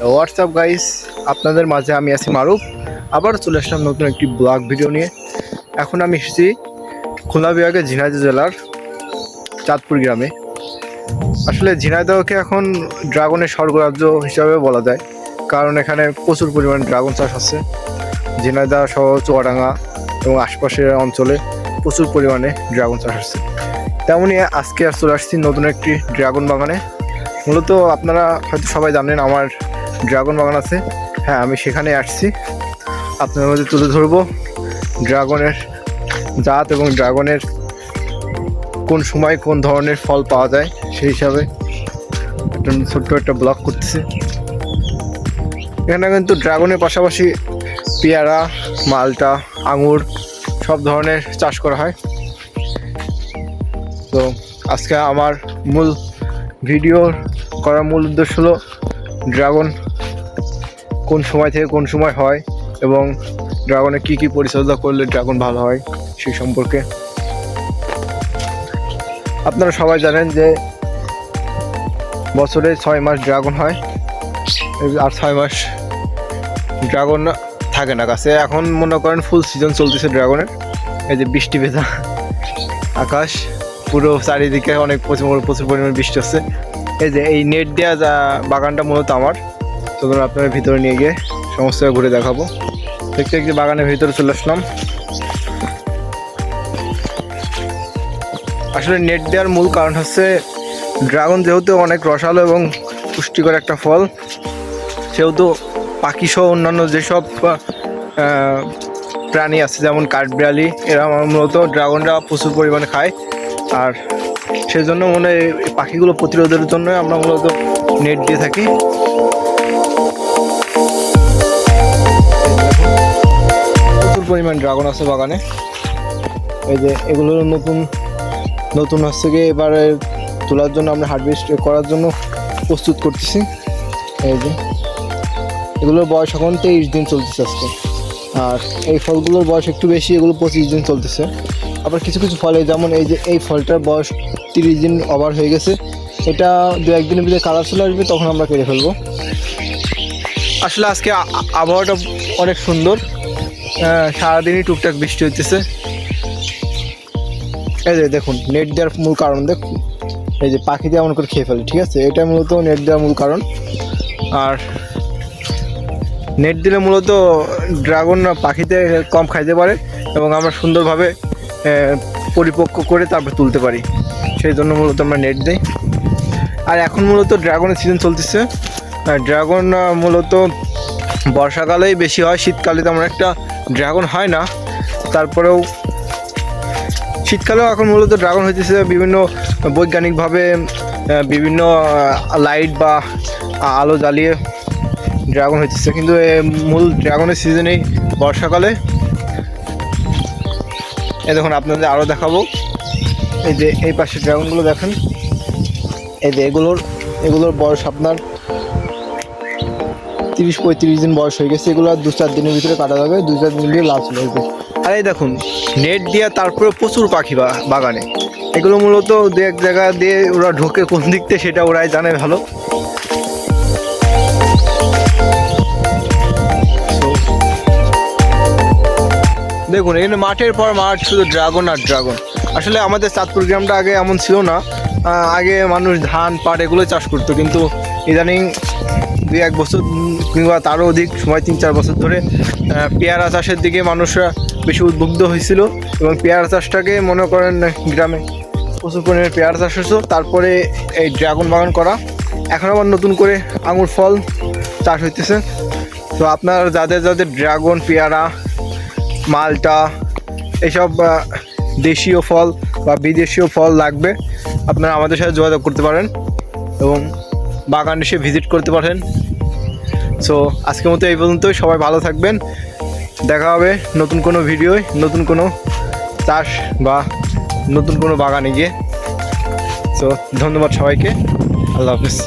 WhatsApp guys, আপনাদের মাঝে আমি আছি মারুফ। আবার চলে আসলাম নতুন একটি ব্লগ ভিডিও নিয়ে। এখন আমি এসেছি খুলনা বিভাগের ঝিনাইদহ জেলার চাঁদপুর গ্রামে। আসলে ঝিনাইদহকে এখন ড্রাগনের স্বর্গরাজ্য হিসাবে বলা যায়, কারণ এখানে প্রচুর পরিমাণে ড্রাগন চাষ হচ্ছে। ঝিনাইদহ শহর, চুয়াডাঙ্গা এবং আশপাশের অঞ্চলে প্রচুর পরিমাণে ড্রাগন চাষ হচ্ছে। তেমনই আজকে আর চলে আসছি নতুন একটি ড্রাগন বাগানে। মূলত আপনারা হয়তো সবাই জানেন আমার ড্রাগন বাগান আছে। হ্যাঁ, আমি সেখানে আসছি, আপনাদের মধ্যে তুলে ধরবো ড্রাগনের জাত এবং ড্রাগনের কোন সময় কোন ধরনের ফল পাওয়া যায়, সেই হিসাবে একটা ছোট্ট একটা ব্লগ করতেছি। এখানে কিন্তু ড্রাগনের পাশাপাশি পেয়ারা, মালটা, আঙুর সব ধরনের চাষ করা হয়। তো আজকে আমার মূল ভিডিও করার মূল উদ্দেশ্য হলো ড্রাগন কোন সময় থেকে কোন সময় হয় এবং ড্রাগনে কী কী পরিচর্যা করলে ড্রাগন ভালো হয় সেই সম্পর্কে। আপনারা সবাই জানেন যে বছরে 6 মাস ড্রাগন হয়, আর 6 মাস ড্রাগন থাকে না গাছে। এখন মনে করেন ফুল সিজন চলতেছে ড্রাগনের। এই যে বৃষ্টি ভেজা আকাশ, পুরো চারিদিকে অনেক প্রচুর পরিমাণে বৃষ্টি হচ্ছে। এই যে এই নেট দেওয়া বাগানটা মূলত আমার। তখন আপনার ভিতরে নিয়ে গিয়ে সমস্ত ঘুরে দেখাবো। দেখতে দেখতে বাগানের ভিতরে চলে আসলাম। আসলে নেট দেওয়ার মূল কারণ হচ্ছে ড্রাগন যেহেতু অনেক রসালো এবং পুষ্টিকর একটা ফল, সেহেতু পাখি সহ অন্যান্য যেসব প্রাণী আছে যেমন কাঠবিড়ালি, এরা মূলত ড্রাগনরা প্রচুর পরিমাণে খায়। আর সেই জন্য মনে হয় এই পাখিগুলো প্রতিরোধের জন্য আমরা মূলত নেট দিয়ে থাকি। প্রচুর পরিমাণ ড্রাগন আছে বাগানে। এই যে এগুলো নতুন হচ্ছে গিয়ে এবারে তোলার জন্য আমরা হারভেস্ট করার জন্য প্রস্তুত করতেছি। এই যে এগুলোর বয়স এখন 23 দিন চলতেছে আজকে। আর এই ফলগুলোর বয়স একটু বেশি, এগুলো 25 দিন চলতেছে। আবার কিছু কিছু ফলে, যেমন এই যে এই ফলটার বয়স 30 দিন ওভার হয়ে গেছে। এটা 2-1 দিনের ভিতরে কালার চলে আসবে, তখন আমরা কেটে ফেলবো। আসলে আজকে আবহাওয়াটা অনেক সুন্দর, সারাদিনই টুকটাক বৃষ্টি হইতেছে। এই যে দেখুন, নেট দেওয়ার মূল কারণ দেখুন, এই যে পাখি যেমন করে খেয়ে ফেলে, ঠিক আছে, এটা মূলত নেট দেওয়ার মূল কারণ। আর নেট দিলে মূলত ড্রাগন পাখিতে কম খাইতে পারে এবং আমরা সুন্দরভাবে পরিপক্ক করে তারপর তুলতে পারি, সেই জন্য মূলত আমরা নেট দিই। আর এখন মূলত ড্রাগনের সিজন চলতেছে। ড্রাগন মূলত বর্ষাকালেই বেশি হয়, শীতকালে তেমন একটা ড্রাগন হয় না। তারপরেও শীতকালেও এখন মূলত ড্রাগন হইতেছে বিভিন্ন বৈজ্ঞানিকভাবে বিভিন্ন লাইট বা আলো জ্বালিয়ে ড্রাগন হইতেছে, কিন্তু মূল ড্রাগনের সিজনেই বর্ষাকালে। এই দেখুন, আপনাদের আরও দেখাবো। এই যে এই পাশে ড্রাগনগুলো দেখেন, এই যে এগুলোর বয়স আপনার 30-35 দিন বয়স হয়ে গেছে। এগুলো 2-4 দিনের ভিতরে কাটা যাবে, 2-4 দিন দিয়ে লাভ চলে আসবে। আর এই দেখুন, নেট দিয়ে তারপরে প্রচুর পাখি বাগানে। এগুলো মূলত 2-1 জায়গা দিয়ে ওরা ঢোকে কোন দিক থেকে সেটা ওরাই জানে ভালো। দেখুন, এখানে মাঠের পর মাঠ, শুধু ড্রাগন আর ড্রাগন। আসলে আমাদের চাঁদপুর গ্রামটা আগে এমন ছিল না। আগে মানুষ ধান, পাট এগুলো চাষ করতো, কিন্তু ইদানিং 2-1 বছর কিংবা তারও অধিক সময়, 3-4 বছর ধরে পেয়ারা চাষের দিকে মানুষরা বেশি উদ্বুদ্ধ হয়েছিল এবং পেয়ারা চাষটাকে মনে করেন গ্রামে প্রচুর পরিমাণে পেয়ারা চাষ হতো। তারপরে এই ড্রাগন বাগান করা, এখন আবার নতুন করে আঙুর ফল চাষ হইতেছে। তো আপনার যাদের ড্রাগন, পেয়ারা, মালটা এইসব দেশীয় ফল বা বিদেশীয় ফল লাগবে, আপনারা আমাদের সাথে যোগাযোগ করতে পারেন এবং বাগান এসে ভিজিট করতে পারেন। সো আজকের মতো এই পর্যন্তই। সবাই ভালো থাকবেন। দেখা হবে নতুন কোনো ভিডিওয়, নতুন কোনো চাষ বা নতুন কোনো বাগানে গিয়ে। সো ধন্যবাদ সবাইকে। আল্লাহ হাফিজ।